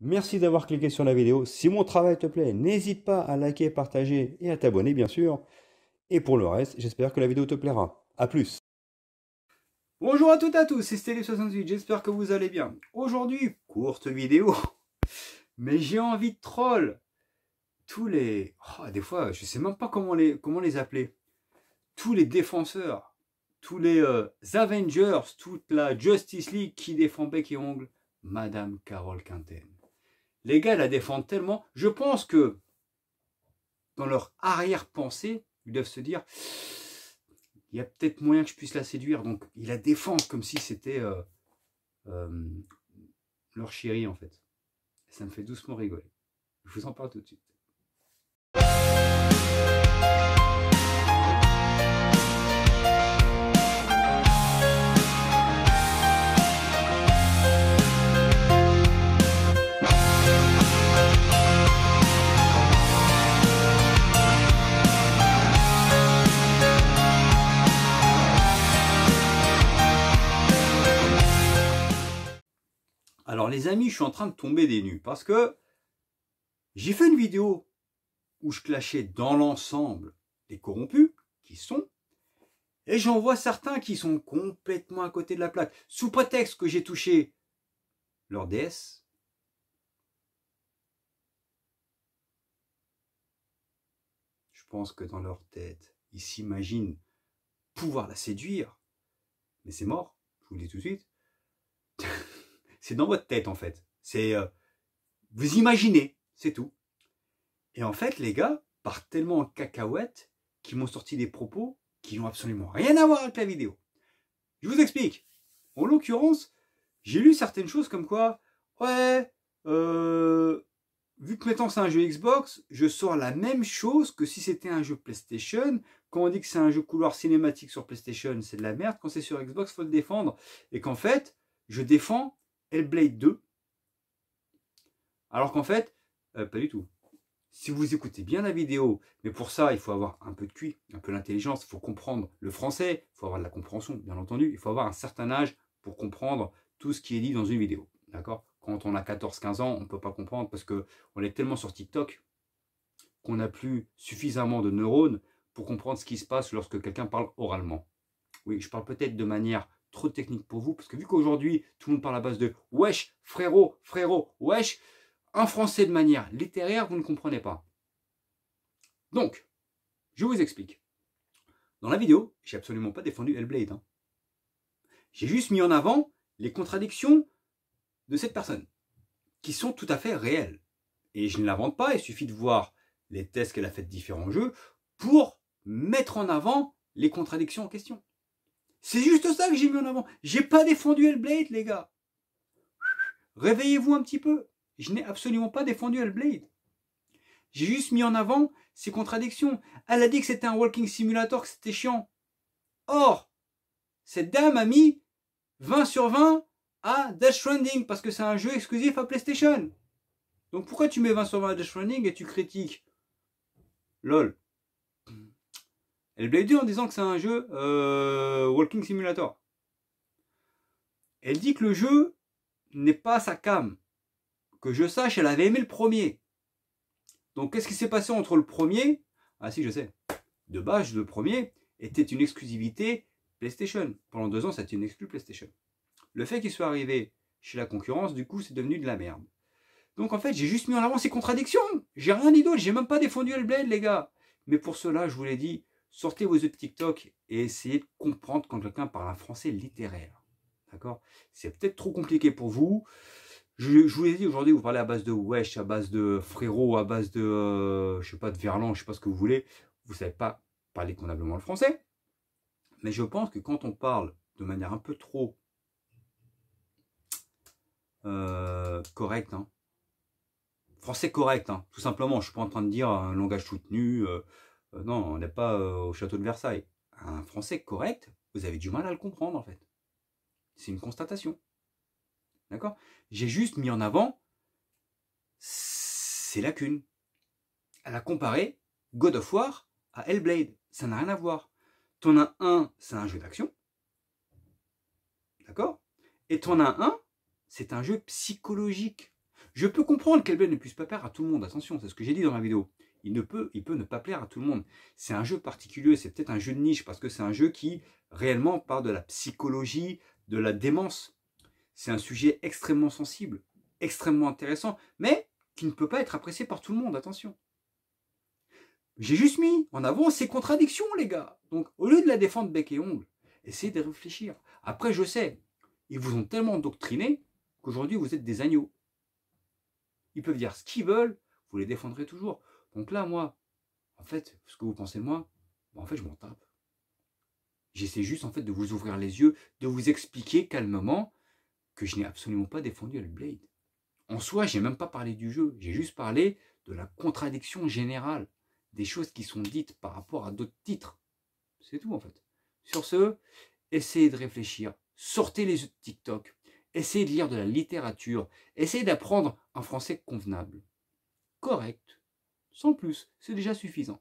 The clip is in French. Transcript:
Merci d'avoir cliqué sur la vidéo. Si mon travail te plaît, n'hésite pas à liker, partager et à t'abonner, bien sûr. Et pour le reste, j'espère que la vidéo te plaira. A plus. Bonjour à toutes et à tous, c'est Stélé68, j'espère que vous allez bien. Aujourd'hui, courte vidéo, mais j'ai envie de troll tous les... des fois, je sais même pas comment les appeler. Tous les défenseurs, tous les Avengers, toute la Justice League qui défend bec et ongle, Madame Carole Quinten. Les gars la défendent tellement, je pense que dans leur arrière-pensée, ils doivent se dire, il y a peut-être moyen que je puisse la séduire, donc ils la défendent comme si c'était leur chérie en fait. Ça me fait doucement rigoler. Je vous en parle tout de suite. Alors les amis, je suis en train de tomber des nues parce que j'ai fait une vidéo où je clashais dans l'ensemble les corrompus qui sont, et j'en vois certains qui sont complètement à côté de la plaque, sous prétexte que j'ai touché leur déesse. Je pense que dans leur tête, ils s'imaginent pouvoir la séduire, mais c'est mort, je vous le dis tout de suite. C'est dans votre tête en fait. C'est vous imaginez, c'est tout. Et en fait, les gars partent tellement en cacahuète qu'ils m'ont sorti des propos qui n'ont absolument rien à voir avec la vidéo. Je vous explique. En l'occurrence, j'ai lu certaines choses comme quoi, ouais, vu que maintenant c'est un jeu Xbox, je sors la même chose que si c'était un jeu PlayStation. Quand on dit que c'est un jeu couloir cinématique sur PlayStation, c'est de la merde. Quand c'est sur Xbox, il faut le défendre. Et qu'en fait, je défends Hellblade 2. Alors qu'en fait, pas du tout. Si vous écoutez bien la vidéo, mais pour ça, il faut avoir un peu de QI, un peu d'intelligence, il faut comprendre le français, il faut avoir de la compréhension, bien entendu. Il faut avoir un certain âge pour comprendre tout ce qui est dit dans une vidéo. D'accord ? Quand on a 14-15 ans, on ne peut pas comprendre parce qu'on est tellement sur TikTok qu'on n'a plus suffisamment de neurones pour comprendre ce qui se passe lorsque quelqu'un parle oralement. Oui, je parle peut-être de manière trop technique pour vous, parce que vu qu'aujourd'hui, tout le monde parle à base de « wesh, frérot, frérot, wesh », un français de manière littéraire, vous ne comprenez pas. Donc, je vous explique. Dans la vidéo, j'ai absolument pas défendu Hellblade. Hein. J'ai juste mis en avant les contradictions de cette personne, qui sont tout à fait réelles. Et je ne l'invente pas, il suffit de voir les tests qu'elle a fait de différents jeux pour mettre en avant les contradictions en question. C'est juste ça que j'ai mis en avant. J'ai pas défendu Hellblade, les gars. Réveillez-vous un petit peu. Je n'ai absolument pas défendu Hellblade. J'ai juste mis en avant ces contradictions. Elle a dit que c'était un walking simulator, que c'était chiant. Or, cette dame a mis 20 sur 20 à Death Stranding parce que c'est un jeu exclusif à PlayStation. Donc pourquoi tu mets 20 sur 20 à Death Stranding et tu critiques LOL. Hellblade 2 en disant que c'est un jeu walking simulator. Elle dit que le jeu n'est pas sa came. Que je sache, elle avait aimé le premier. Donc, qu'est-ce qui s'est passé entre le premier? Ah si, je sais. De base, le premier était une exclusivité PlayStation. Pendant 2 ans, c'était une exclu PlayStation. Le fait qu'il soit arrivé chez la concurrence, du coup, c'est devenu de la merde. Donc, en fait, j'ai juste mis en avant ces contradictions. J'ai rien dit d'autre. J'ai même pas défendu Hellblade, les gars. Mais pour cela, je vous l'ai dit, sortez vos yeux de TikTok et essayez de comprendre quand quelqu'un parle un français littéraire. D'accord? C'est peut-être trop compliqué pour vous. Je vous l'ai dit, aujourd'hui, vous parlez à base de wesh, à base de frérot, à base de, je sais pas, de verlan, je sais pas ce que vous voulez. Vous savez pas parler convenablement le français. Mais je pense que quand on parle de manière un peu trop correcte, hein, français correct, hein, tout simplement, je suis pas en train de dire un langage soutenu, non, on n'est pas au château de Versailles. Un français correct, vous avez du mal à le comprendre, en fait. C'est une constatation. D'accord? J'ai juste mis en avant ces lacunes. Elle a comparé God of War à Hellblade. Ça n'a rien à voir. T'en as un, c'est un jeu d'action. D'accord? Et t'en as un, c'est un jeu psychologique. Je peux comprendre qu'Hellblade ne puisse pas plaire à tout le monde, attention, c'est ce que j'ai dit dans ma vidéo. Il peut ne pas plaire à tout le monde. C'est un jeu particulier, c'est peut-être un jeu de niche, parce que c'est un jeu qui réellement parle de la psychologie, de la démence. C'est un sujet extrêmement sensible, extrêmement intéressant, mais qui ne peut pas être apprécié par tout le monde, attention. J'ai juste mis en avant ces contradictions, les gars. Donc, au lieu de la défendre bec et ongle, essayez de réfléchir. Après, je sais, ils vous ont tellement doctriné qu'aujourd'hui, vous êtes des agneaux. Ils peuvent dire ce qu'ils veulent, vous les défendrez toujours. Donc là, moi, en fait, ce que vous pensez de moi, en fait, je m'en tape. J'essaie juste, en fait, de vous ouvrir les yeux, de vous expliquer calmement que je n'ai absolument pas défendu Hellblade. En soi, je n'ai même pas parlé du jeu. J'ai juste parlé de la contradiction générale, des choses qui sont dites par rapport à d'autres titres. C'est tout, en fait. Sur ce, essayez de réfléchir. Sortez les yeux de TikTok. Essayez de lire de la littérature. Essayez d'apprendre un français convenable. Correct. Sans plus, c'est déjà suffisant.